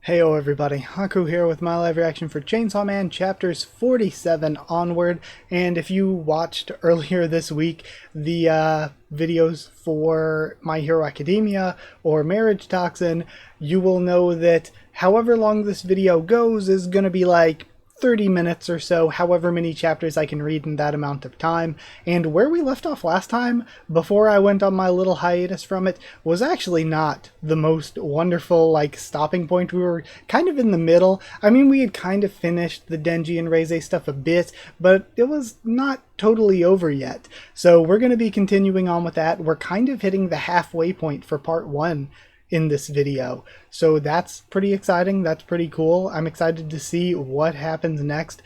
Heyo everybody, Haku here with my live reaction for Chainsaw Man chapters 47 onward, and if you watched earlier this week the videos for My Hero Academia or Marriage Toxin, you will know that however long this video goes is going to be like 30 minutes or so, however many chapters I can read in that amount of time. And where we left off last time, before I went on my little hiatus from it, was actually not the most wonderful, stopping point. We were kind of in the middle. I mean, we had kind of finished the Denji and Reize stuff a bit, but it was not totally over yet. So we're going to be continuing on with that. We're kind of hitting the halfway point for part 1 in this video, so that's pretty exciting. That's pretty cool. I'm excited to see what happens next.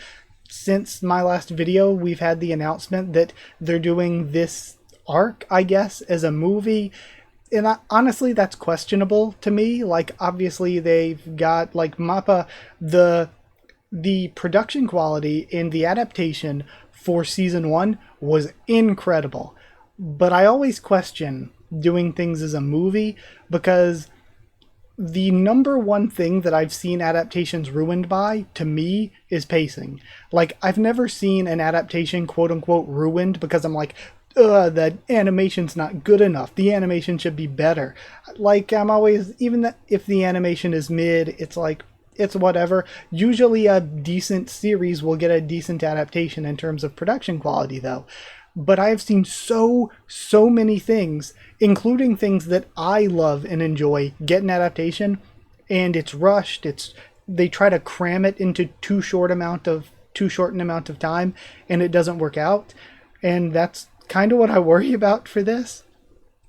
Since my last video, we've had the announcement that they're doing this arc, I guess, as a movie, and honestly that's questionable to me. Obviously they've got Mappa, the production quality in the adaptation for season 1 was incredible, but I always question doing things as a movie, because the number one thing that I've seen adaptations ruined by, to me, is pacing. I've never seen an adaptation quote-unquote ruined because I'm like, ugh, the animation's not good enough. The animation should be better. I'm always, even if the animation is mid, it's it's whatever. Usually a decent series will get a decent adaptation in terms of production quality, though. But I have seen so many things, including things that I love and enjoy, get an adaptation, and it's rushed. They try to cram it into too short an amount of time, and it doesn't work out. And that's kind of what I worry about for this.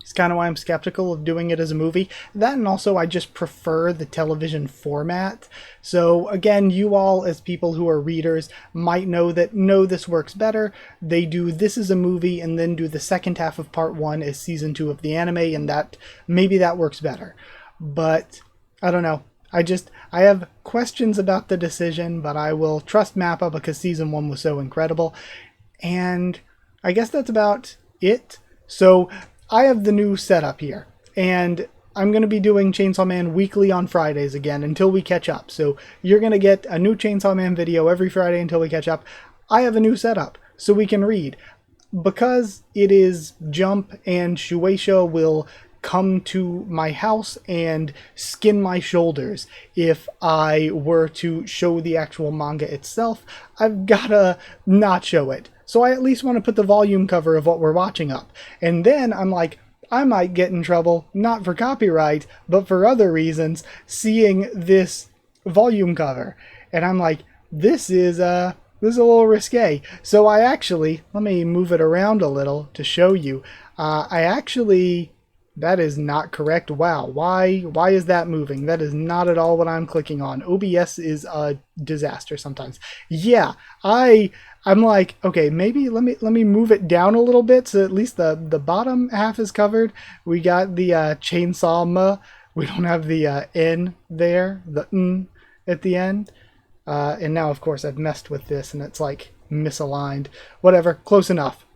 It's kind of why I'm skeptical of doing it as a movie. That, and also I just prefer the television format. So again, you all as people who are readers might know that no, this works better. They do this as a movie and then do the second half of part 1 as season 2 of the anime, and that maybe that works better. But I don't know. I have questions about the decision, but I will trust Mappa because season 1 was so incredible. And I guess that's about it. So I have the new setup here, and I'm going to be doing Chainsaw Man weekly on Fridays again until we catch up. So you're going to get a new Chainsaw Man video every Friday until we catch up. I have a new setup so we can read. Because it is Jump and Shueisha will come to my house and skin my shoulders if I were to show the actual manga itself, I've gotta not show it. So I at least want to put the volume cover of what we're watching up. And then I'm like, I might get in trouble, not for copyright, but for other reasons, seeing this volume cover. And I'm like, this is a little risque. So I actually, let me move it around a little to show you. That is not correct. Wow, why is that moving? That is not at all what I'm clicking on. OBS is a disaster sometimes. Yeah, I'm like, okay, maybe let me move it down a little bit so at least the bottom half is covered. We got the chainsaw ma. We don't have the N there, the N at the end. And now, of course, I've messed with this and it's misaligned. Whatever, close enough.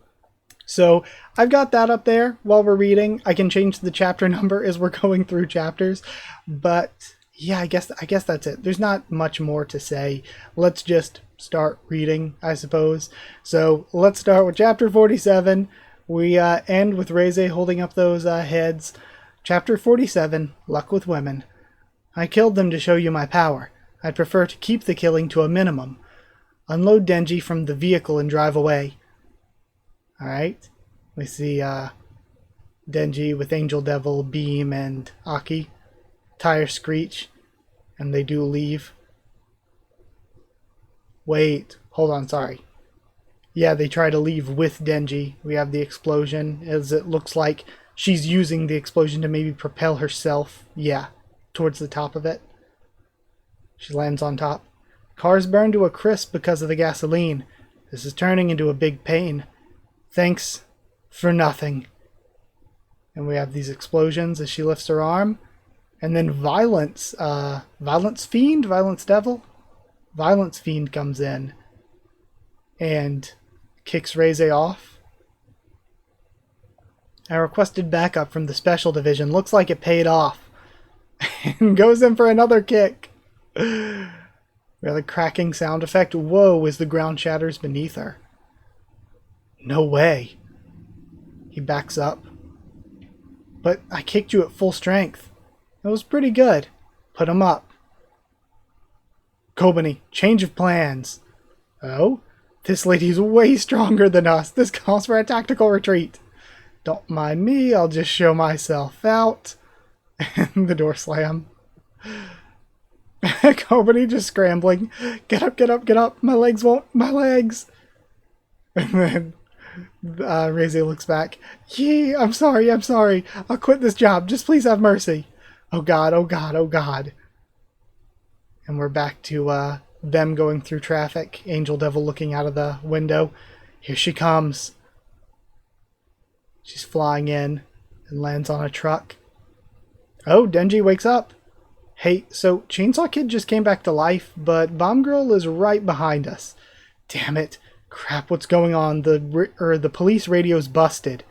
So I've got that up there while we're reading. I can change the chapter number as we're going through chapters. But yeah, I guess that's it. There's not much more to say. Let's just start reading, I suppose. So let's start with chapter 47. We end with Reize holding up those heads. Chapter 47, Luck with Women. I killed them to show you my power. I'd prefer to keep the killing to a minimum. Unload Denji from the vehicle and drive away. Alright, we see Denji with Angel Devil, Beam, and Aki. Tire screech, and they do leave. Wait, hold on, sorry. Yeah, they try to leave with Denji. We have the explosion, as it looks like she's using the explosion to maybe propel herself, yeah, towards the top of it. She lands on top. Cars burn to a crisp because of the gasoline. This is turning into a big pain. Thanks for nothing. And we have these explosions as she lifts her arm. And then Violence Fiend comes in and kicks Reize off. I requested backup from the special division. Looks like it paid off. And goes in for another kick. We have the cracking sound effect. Whoa, as the ground shatters beneath her. No way. He backs up. But I kicked you at full strength. It was pretty good. Put him up. Kobani, change of plans. Oh? This lady's way stronger than us. This calls for a tactical retreat. Don't mind me, I'll just show myself out. And the door slam. Kobani just scrambling. Get up, get up, get up. My legs won't. My legs. And then Reze looks back. Yee, I'm sorry, I'm sorry. I'll quit this job. Just please have mercy. Oh God, oh God, oh God. And we're back to them going through traffic. Angel Devil looking out of the window. Here she comes. She's flying in and lands on a truck. Oh, Denji wakes up. Hey, so Chainsaw Kid just came back to life, but Bomb Girl is right behind us. Damn it. Crap, what's going on? The police radio's busted.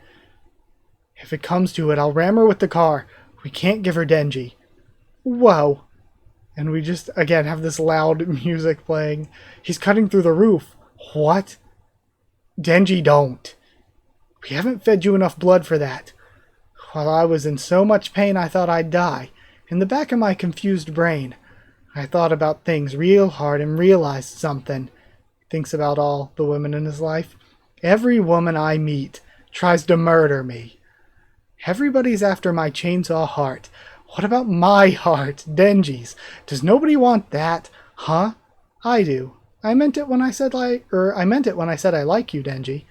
If it comes to it, I'll ram her with the car. We can't give her Denji. Whoa. And we just, again, have this loud music playing. He's cutting through the roof. What? Denji, don't. We haven't fed you enough blood for that. While I was in so much pain, I thought I'd die. In the back of my confused brain, I thought about things real hard and realized something. Thinks about all the women in his life. Every woman I meet tries to murder me. Everybody's after my chainsaw heart. What about my heart, Denji's? Does nobody want that? Huh? I do. I meant it when I said I like you, Denji.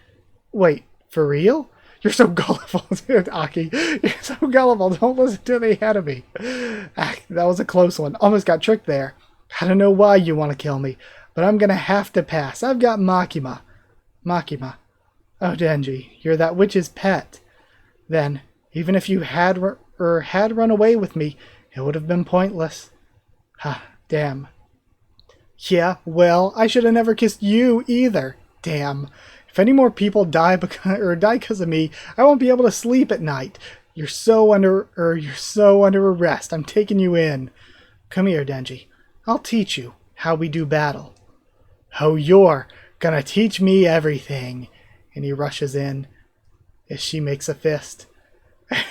Wait, for real? You're so gullible, dude, Aki. You're so gullible. Don't listen to the head of me. Ah, that was a close one. Almost got tricked there. I don't know why you want to kill me, but I'm gonna have to pass. I've got Makima. Makima. Oh, Denji, you're that witch's pet. Then, even if you had run away with me, it would have been pointless. Ha, damn. Yeah, well, I should have never kissed you either. Damn. If any more people die because of me, I won't be able to sleep at night. You're so under arrest. I'm taking you in. Come here, Denji. I'll teach you how we do battle. Oh, you're gonna teach me everything. And he rushes in as she makes a fist.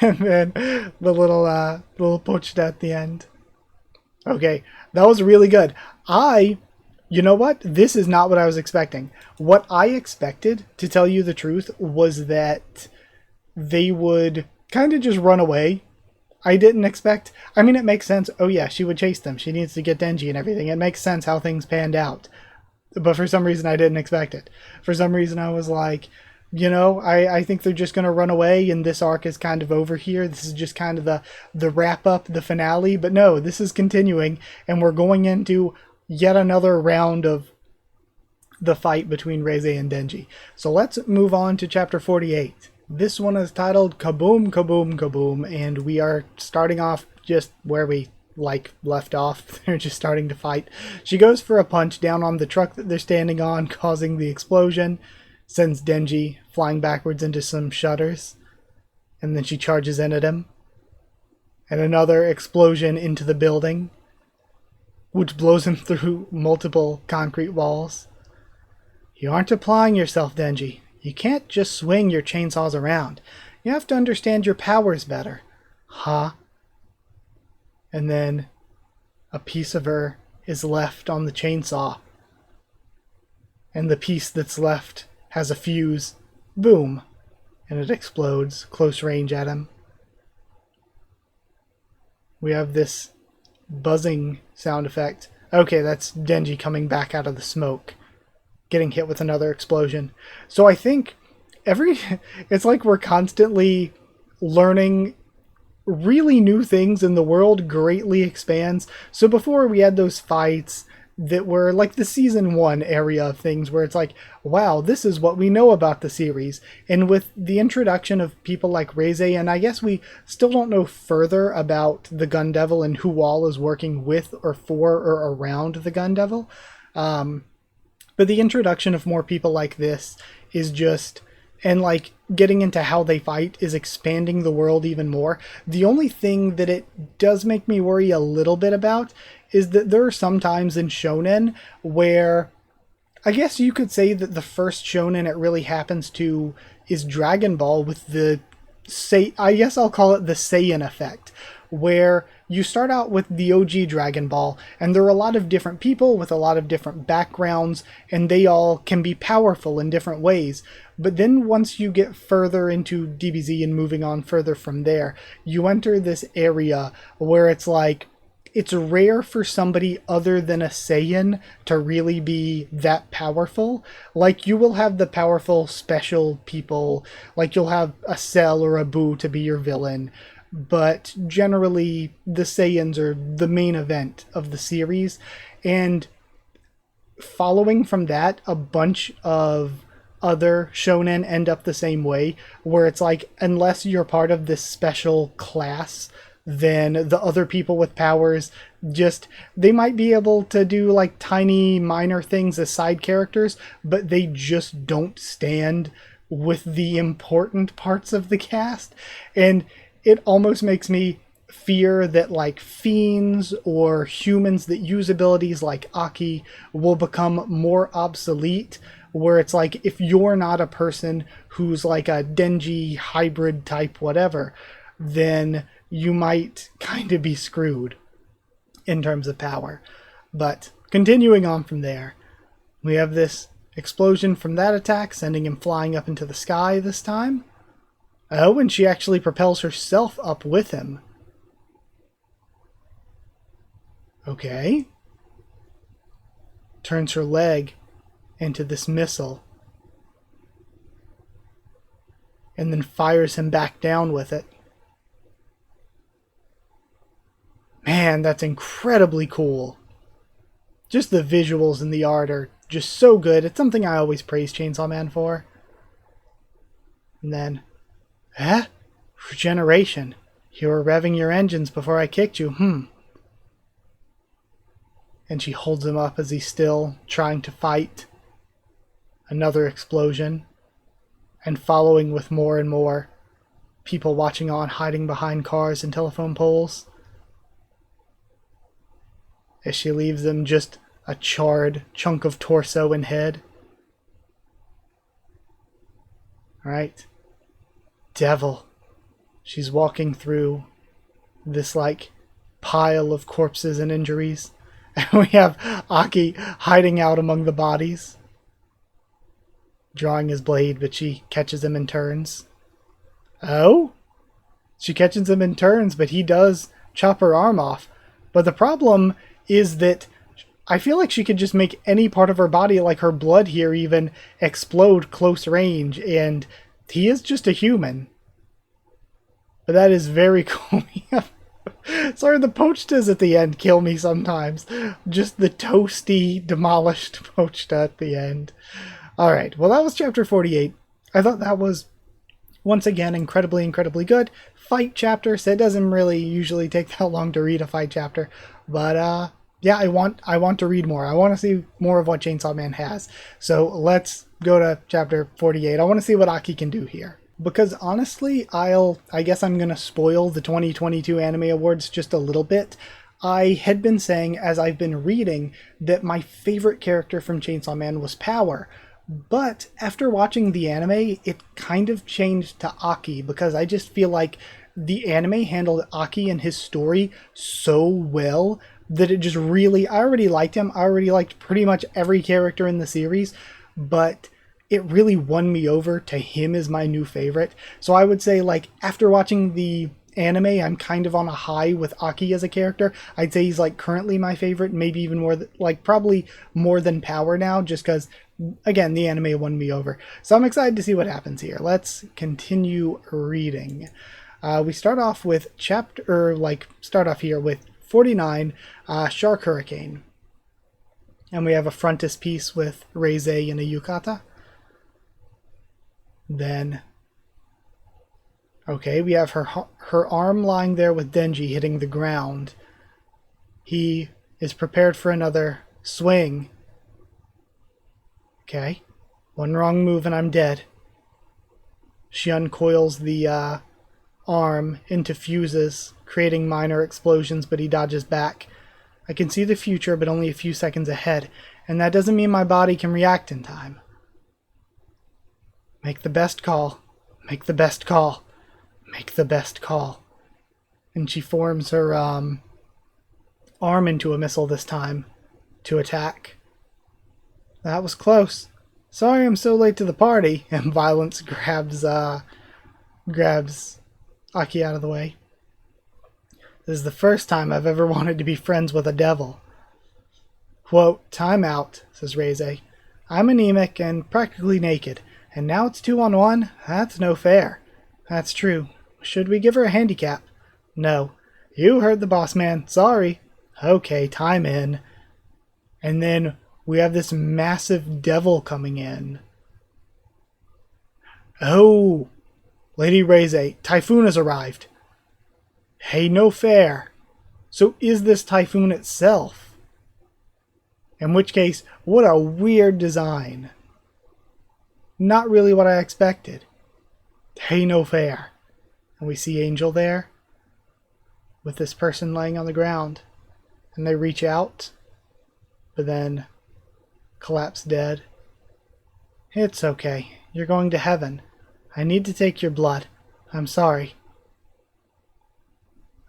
And then the little poached at the end. Okay, that was really good. You know what? This is not what I was expecting. What I expected, to tell you the truth, was that they would kind of just run away. I didn't expect... I mean, it makes sense. Oh yeah, she would chase them. She needs to get Denji and everything. It makes sense how things panned out. But for some reason, I didn't expect it. For some reason, I was like, you know, I think they're just going to run away and this arc is kind of over here. This is just kind of the wrap-up, the finale. But no, this is continuing, and we're going into yet another round of the fight between Reze and Denji. So let's move on to chapter 48. This one is titled Kaboom, Kaboom, Kaboom, and we are starting off just where we left off. They're just starting to fight. She goes for a punch down on the truck that they're standing on, causing the explosion, sends Denji flying backwards into some shutters, and then she charges in at him. And another explosion into the building, which blows him through multiple concrete walls. You aren't applying yourself, Denji. You can't just swing your chainsaws around. You have to understand your powers better. Huh? And then a piece of her is left on the chainsaw. And the piece that's left has a fuse. Boom. And it explodes close range at him. We have this buzzing sound effect. Okay, that's Denji coming back out of the smoke, getting hit with another explosion. So I think it's like we're constantly learning really new things, and the world greatly expands. So before we had those fights that were like the season 1 area of things where it's like, wow, this is what we know about the series. And with the introduction of people like Reze, and I guess we still don't know further about the Gun Devil and who all is working with or for or around the Gun Devil. But the introduction of more people like this is just, and like getting into how they fight is expanding the world even more. The only thing that it does make me worry a little bit about is that there are some times in shonen where I guess you could say that the first shonen it really happens to is Dragon Ball with the I guess I'll call it the Saiyan effect, where you start out with the OG Dragon Ball, and there are a lot of different people with a lot of different backgrounds, and they all can be powerful in different ways. But then once you get further into DBZ and moving on further from there, you enter this area where it's like, it's rare for somebody other than a Saiyan to really be that powerful. Like, you will have the powerful special people, like you'll have a Cell or a Boo to be your villain, but generally the Saiyans are the main event of the series. And following from that, a bunch of other shonen end up the same way, where it's like, unless you're part of this special class, then the other people with powers they might be able to do like tiny minor things as side characters, but they just don't stand with the important parts of the cast. And it almost makes me fear that like fiends or humans that use abilities like Aki will become more obsolete, where it's like, if you're not a person who's like a Denji hybrid type whatever, then you might kind of be screwed in terms of power. But continuing on from there, we have this explosion from that attack, sending him flying up into the sky this time. Oh, and she actually propels herself up with him. Okay. Turns her leg into this missile, and then fires him back down with it. Man, that's incredibly cool. Just the visuals and the art are just so good. It's something I always praise Chainsaw Man for. And then, regeneration. You were revving your engines before I kicked you, And she holds him up as he's still trying to fight. Another explosion. And following with more and more people watching on, hiding behind cars and telephone poles, as she leaves them just a charred chunk of torso and head. Alright. Devil. She's walking through this like pile of corpses and injuries. And we have Aki hiding out among the bodies, drawing his blade, but she catches him and turns. Oh? She catches him and turns, but he does chop her arm off. But the problem is that I feel like she could just make any part of her body, like her blood here even, explode close range, and he is just a human. But that is very cool. Sorry, the poachtas at the end kill me sometimes. Just the toasty, demolished poachta at the end. Alright, well that was chapter 48. I thought that was, once again, incredibly good. Fight chapter, so it doesn't really usually take that long to read a fight chapter. But yeah, I want to read more. I want to see more of what Chainsaw Man has. So let's go to chapter 48. I want to see what Aki can do here. Because honestly, I guess I'm going to spoil the 2022 Anime Awards just a little bit. I had been saying, as I've been reading, that my favorite character from Chainsaw Man was Power. But after watching the anime, it kind of changed to Aki, because I just feel like the anime handled Aki and his story so well that it just really, I already liked him. I already liked pretty much every character in the series, but it really won me over to him as my new favorite. So I would say, like, after watching the anime, I'm kind of on a high with Aki as a character. I'd say he's like currently my favorite, maybe even more, like probably more than Power now, just because, again, the anime won me over. So I'm excited to see what happens here. Let's continue reading. We start off with start off here with 49, Shark Hurricane. And we have a frontispiece with Reize and a yukata. Then, okay, we have her arm lying there with Denji hitting the ground. He is prepared for another swing. Okay, one wrong move and I'm dead. She uncoils the arm into fuses, creating minor explosions, but he dodges back. I can see the future, but only a few seconds ahead, and that doesn't mean my body can react in time. Make the best call. Make the best call. Make the best call. And she forms her arm into a missile this time to attack. That was close. Sorry I'm so late to the party. And Violence grabs Aki out of the way. This is the first time I've ever wanted to be friends with a devil. Quote, time out, says Reze. I'm anemic and practically naked, and now it's 2-on-1? That's no fair. That's true. Should we give her a handicap? No. You heard the boss man. Sorry. Okay, time in. And then we have this massive devil coming in. Oh! Lady Reze, Typhoon has arrived. Hey, no fair. So is this Typhoon itself? In which case, what a weird design. Not really what I expected. Hey, no fair. And we see Angel there with this person laying on the ground. And they reach out, but then collapse dead. It's okay. You're going to heaven. I need to take your blood. I'm sorry.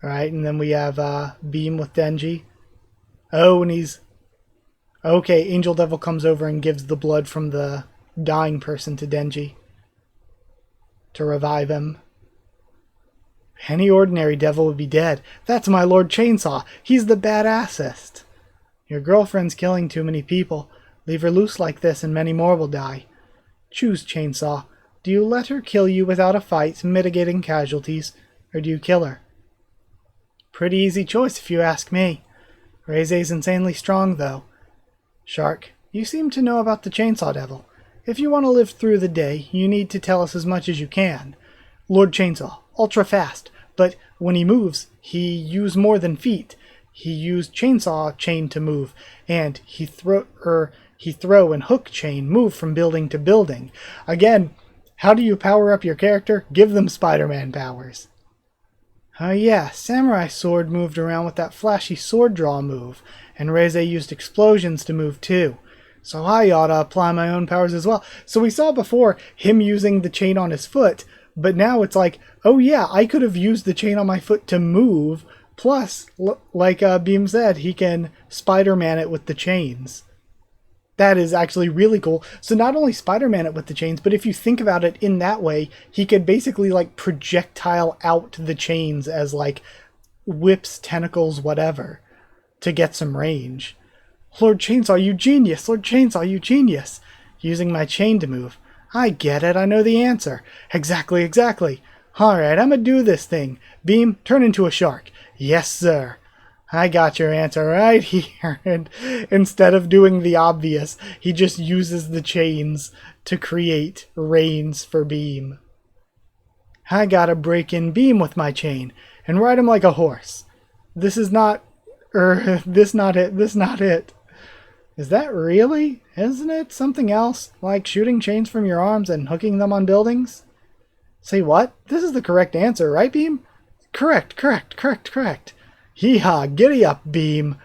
Alright, and then we have Beam with Denji. Oh, and he's... Okay, Angel Devil comes over and gives the blood from the dying person to Denji to revive him. Any ordinary devil would be dead. That's my Lord Chainsaw. He's the badassest. Your girlfriend's killing too many people. Leave her loose like this and many more will die. Choose, Chainsaw. Do you let her kill you without a fight, mitigating casualties, or do you kill her? Pretty easy choice if you ask me. Reze's insanely strong, though. Shark, you seem to know about the Chainsaw Devil. If you want to live through the day, you need to tell us as much as you can. Lord Chainsaw, ultra fast, but when he moves, he use more than feet. He used chainsaw chain to move, and he throw and hook chain move from building to building. Again, how do you power up your character? Give them Spider-Man powers. Oh yeah, Samurai Sword moved around with that flashy sword draw move, and Reze used explosions to move too. So I ought to apply my own powers as well. So we saw before him using the chain on his foot, but now it's like, oh yeah, I could have used the chain on my foot to move, plus, like Beam said, he can Spider-Man it with the chains. That is actually really cool. So not only Spider-Man it with the chains, but if you think about it in that way, he could basically like projectile out the chains as like whips, tentacles, whatever, to get some range. Lord Chainsaw, you genius! Lord Chainsaw, you genius! Using my chain to move. I get it, I know the answer. Exactly, exactly. Alright, I'm gonna do this thing. Beam, turn into a shark. Yes, sir. I got your answer right here. And instead of doing the obvious, he just uses the chains to create reins for Beam. I gotta break in Beam with my chain and ride him like a horse. This is not... this not it. This not it. Is that really? Isn't it something else? Like shooting chains from your arms and hooking them on buildings? Say what? This is the correct answer, right, Beam? Correct, correct, correct, correct. Hee-haw, giddy up, Beam.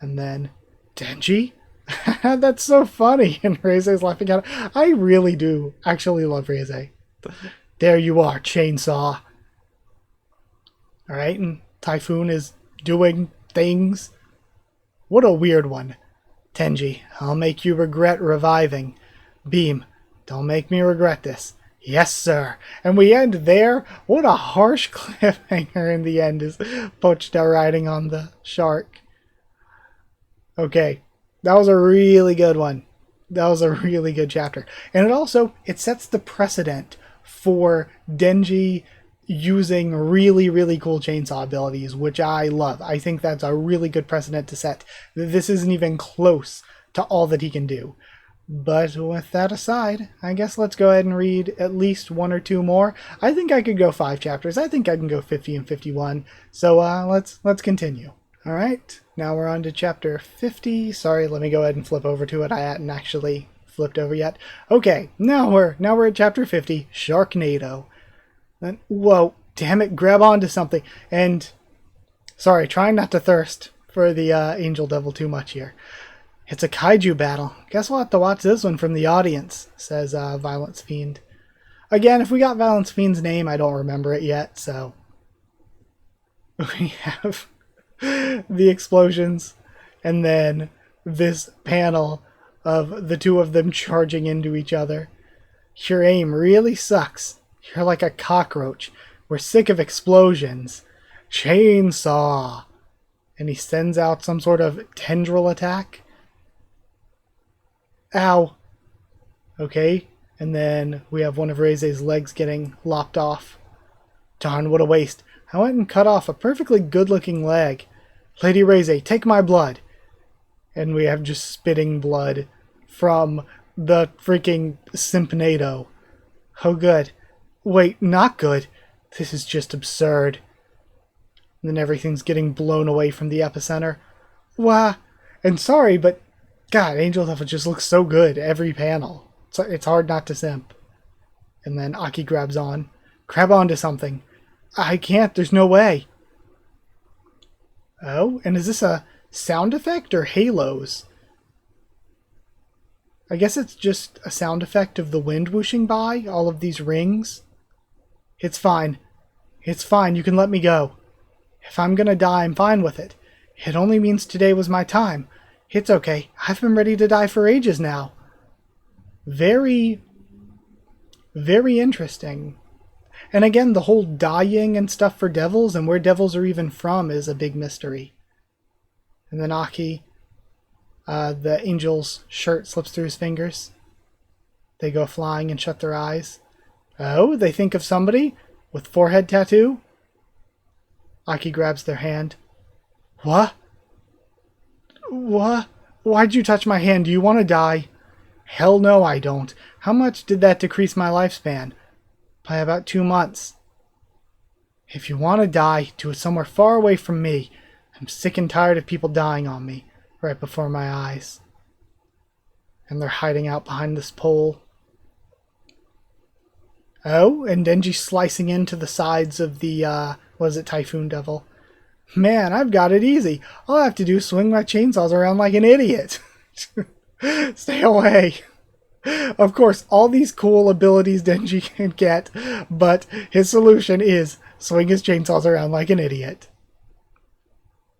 And then, Denji? That's so funny. And Reze's laughing at it. I really do actually love Reze. There you are, Chainsaw. Alright, and Typhoon is doing things. What a weird one. Tenji, I'll make you regret reviving. Beam, don't make me regret this. Yes, sir. And we end there. What a harsh cliffhanger in the end is Pochita riding on the shark. Okay, that was a really good one. That was a really good chapter. And it sets the precedent for Denji using really, really cool chainsaw abilities, which I love. I think that's a really good precedent to set. This isn't even close to all that he can do. But with that aside, I guess let's go ahead and read at least one or two more. I think I could go 5 chapters. I think I can go 50 and 51. So let's continue. All right, now we're on to chapter 50. Sorry, let me go ahead and flip over to it. I hadn't actually flipped over yet. Okay, now we're at chapter 50, Sharknado. Then, whoa, damn it, grab onto something. And Sorry, trying not to thirst for the Angel Devil too much here. It's a kaiju battle. Guess we'll have to watch this one from the audience, says Violence Fiend. Again, if we got Violence Fiend's name, I don't remember it yet, so... We have the explosions, and then this panel of the two of them charging into each other. Your aim really sucks. You're like a cockroach. We're sick of explosions. Chainsaw! And he sends out some sort of tendril attack. Ow! Okay, and then we have one of Reize's legs getting lopped off. Darn, what a waste. I went and cut off a perfectly good-looking leg. Lady Reize, take my blood. And we have just spitting blood from the freaking Simpnado. Oh, good. Wait, not good. This is just absurd. And then everything's getting blown away from the epicenter. Wah! And sorry, but God, Angel Devil just looks so good every panel. It's hard not to simp. And then Aki grabs on. Grab onto something. I can't, there's no way. Oh, and is this a sound effect or halos? I guess it's just a sound effect of the wind whooshing by, all of these rings. It's fine. It's fine, you can let me go. If I'm gonna die, I'm fine with it. It only means today was my time. It's okay, I've been ready to die for ages now. Very, very interesting. And again, the whole dying and stuff for devils and where devils are even from is a big mystery. And then Aki, the angel's shirt slips through his fingers. They go flying and shut their eyes. Oh, they think of somebody with forehead tattoo? Aki grabs their hand. What? What? Why'd you touch my hand? Do you want to die? Hell no, I don't. How much did that decrease my lifespan? By about 2 months. If you want to die, do it somewhere far away from me. I'm sick and tired of people dying on me, right before my eyes. And they're hiding out behind this pole. Oh, and Denji slicing into the sides of the, Typhoon Devil. Man, I've got it easy. All I have to do is swing my chainsaws around like an idiot. Stay away. Of course, all these cool abilities Denji can get, but his solution is swing his chainsaws around like an idiot.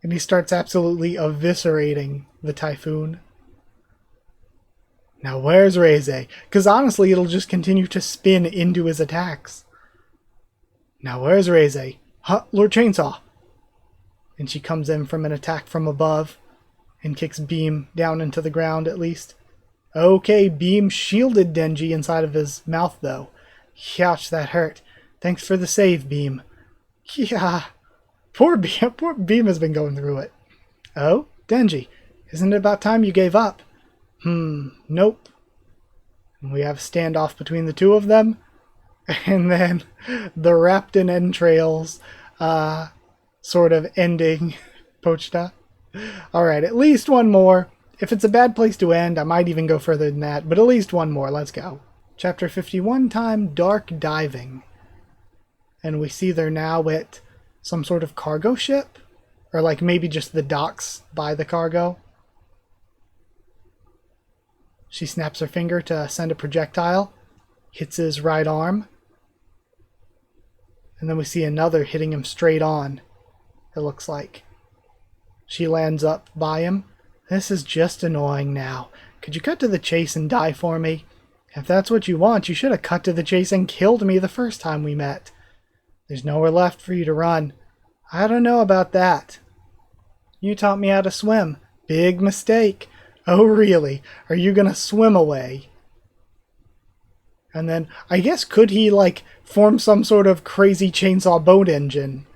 And he starts absolutely eviscerating the Typhoon. Now where's Reize? Because honestly, it'll just continue to spin into his attacks. Now where's Reize? Huh, Lord Chainsaw! And she comes in from an attack from above and kicks Beam down into the ground at least. Okay, Beam shielded Denji inside of his mouth though. Ouch, that hurt. Thanks for the save, Beam. Yeah. Poor Beam has been going through it. Oh, Denji, isn't it about time you gave up? Nope. And we have a standoff between the two of them. And then the wrapped in entrails sort of ending Pochita. Alright, at least one more. If it's a bad place to end, I might even go further than that, but at least one more. Let's go. Chapter 51, time Dark Diving. And we see they're now at some sort of cargo ship? Or like maybe just the docks by the cargo. She snaps her finger to send a projectile. Hits his right arm. And then we see another hitting him straight on. It looks like. She lands up by him. This is just annoying now. Could you cut to the chase and die for me? If that's what you want, you should have cut to the chase and killed me the first time we met. There's nowhere left for you to run. I don't know about that. You taught me how to swim. Big mistake. Oh, really? Are you gonna swim away? And then, I guess, could he, like, form some sort of crazy chainsaw boat engine?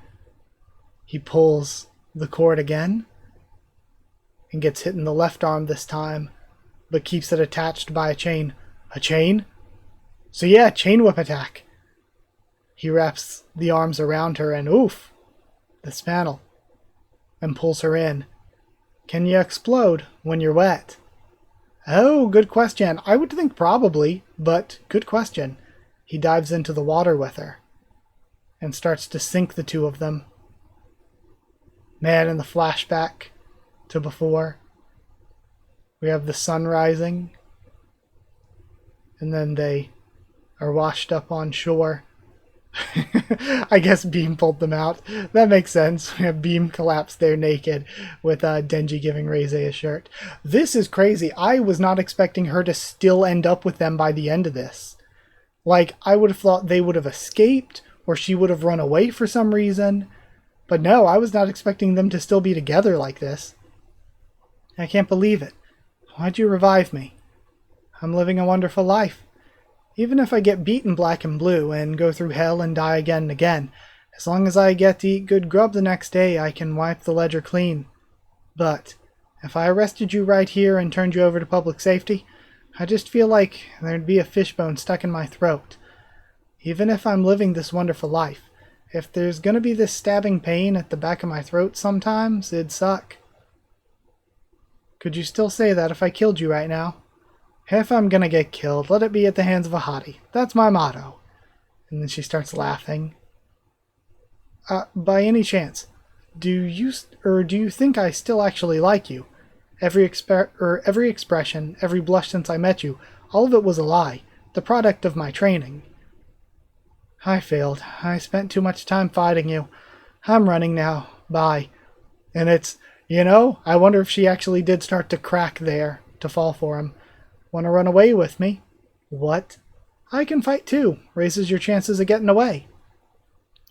He pulls the cord again. And gets hit in the left arm this time. But keeps it attached by a chain. A chain? So yeah, chain whip attack. He wraps the arms around her and oof! This panel. And pulls her in. Can you explode when you're wet? Oh, good question. I would think probably, but good question. He dives into the water with her. And starts to sink the two of them. Man, in the flashback to before, we have the sun rising, and then they are washed up on shore. I guess Beam pulled them out. That makes sense. We have Beam collapsed there naked with Denji giving Reize a shirt. This is crazy. I was not expecting her to still end up with them by the end of this. Like, I would have thought they would have escaped or she would have run away for some reason. But no, I was not expecting them to still be together like this. I can't believe it. Why'd you revive me? I'm living a wonderful life. Even if I get beaten black and blue and go through hell and die again and again, as long as I get to eat good grub the next day, I can wipe the ledger clean. But if I arrested you right here and turned you over to public safety, I just feel like there'd be a fishbone stuck in my throat. Even if I'm living this wonderful life, if there's gonna be this stabbing pain at the back of my throat sometimes, it'd suck. Could you still say that if I killed you right now? If I'm gonna get killed, let it be at the hands of a hottie. That's my motto. And then she starts laughing. By any chance, do you think I still actually like you? Every expression, every blush since I met you, all of it was a lie, the product of my training. I failed. I spent too much time fighting you. I'm running now. Bye. And it's, I wonder if she actually did start to crack there to fall for him. Want to run away with me? What? I can fight too. Raises your chances of getting away.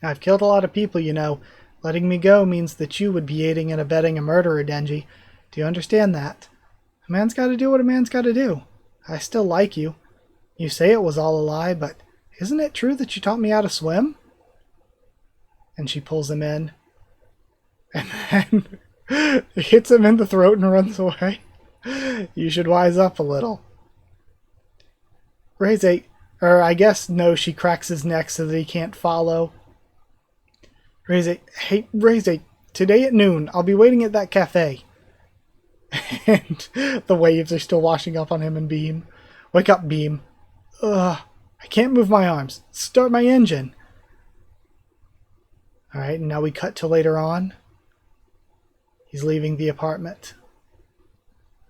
I've killed a lot of people, Letting me go means that you would be aiding and abetting a murderer, Denji. Do you understand that? A man's got to do what a man's got to do. I still like you. You say it was all a lie, but isn't it true that you taught me how to swim? And she pulls him in. And then hits him in the throat and runs away. You should wise up a little. Reize, or I guess no, she cracks his neck so that he can't follow. Reize, hey, Reize, today at noon, I'll be waiting at that cafe. And the waves are still washing up on him and Beam. Wake up, Beam. Ugh, I can't move my arms. Start my engine. Alright, and now we cut to later on. He's leaving the apartment.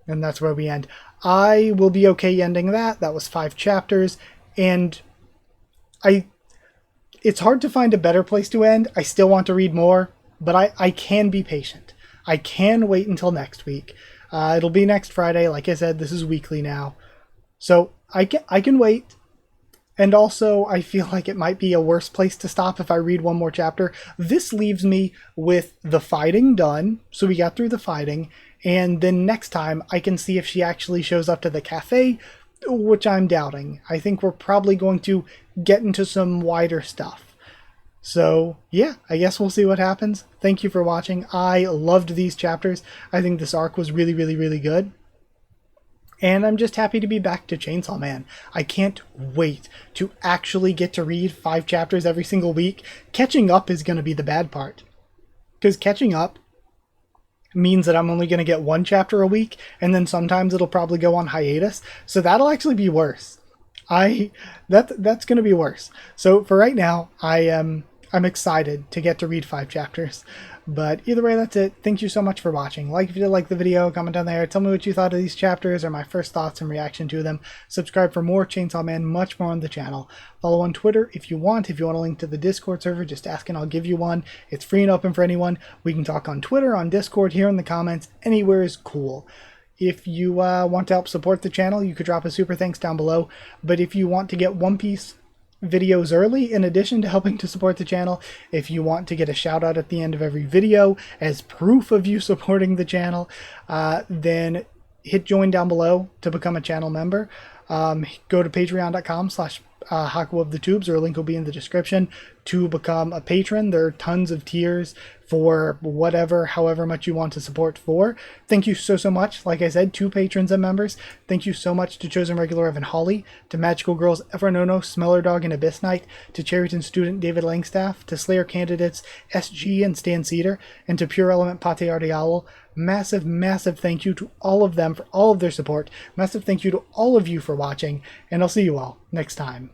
And that's where we end. I will be okay ending that. That was 5 chapters. And it's hard to find a better place to end. I still want to read more, but I can be patient. I can wait until next week. It'll be next Friday. Like I said, this is weekly now. So I can wait. And also, I feel like it might be a worse place to stop if I read one more chapter. This leaves me with the fighting done. So we got through the fighting. And then next time, I can see if she actually shows up to the cafe, which I'm doubting. I think we're probably going to get into some wider stuff. So, yeah, I guess we'll see what happens. Thank you for watching. I loved these chapters. I think this arc was really, really, really good. And I'm just happy to be back to Chainsaw Man. I can't wait to actually get to read 5 chapters every single week. Catching up is going to be the bad part. Because catching up means that I'm only going to get 1 chapter a week, and then sometimes it'll probably go on hiatus. So that'll actually be worse. That's going to be worse. So for right now, I'm excited to get to read 5 chapters. But either way, that's it. Thank you so much for watching. Like if you did like the video, comment down there. Tell me what you thought of these chapters or my first thoughts and reaction to them. Subscribe for more Chainsaw Man, much more on the channel. Follow on Twitter if you want. If you want a link to the Discord server, just ask and I'll give you one. It's free and open for anyone. We can talk on Twitter, on Discord, here in the comments. Anywhere is cool. If you want to help support the channel, you could drop a super thanks down below. But if you want to get One Piece videos early, in addition to helping to support the channel, if you want to get a shout out at the end of every video as proof of you supporting the channel, then hit join down below to become a channel member. Go to patreon.com/Haku of the Tubes, or a link will be in the description to become a patron. There are tons of tiers for whatever, however much you want to support for. Thank you so much. Like I said, 2 patrons and members. Thank you so much to Chosen Regular Evan Hawley, to Magical Girls Evernono, Smeller Dog, and Abyss Knight, to Cherryton student David Langstaff, to Slayer candidates SG and Stan Cedar, and to Pure Element Pate Ardial. Massive, massive thank you to all of them for all of their support. Massive thank you to all of you for watching, and I'll see you all next time.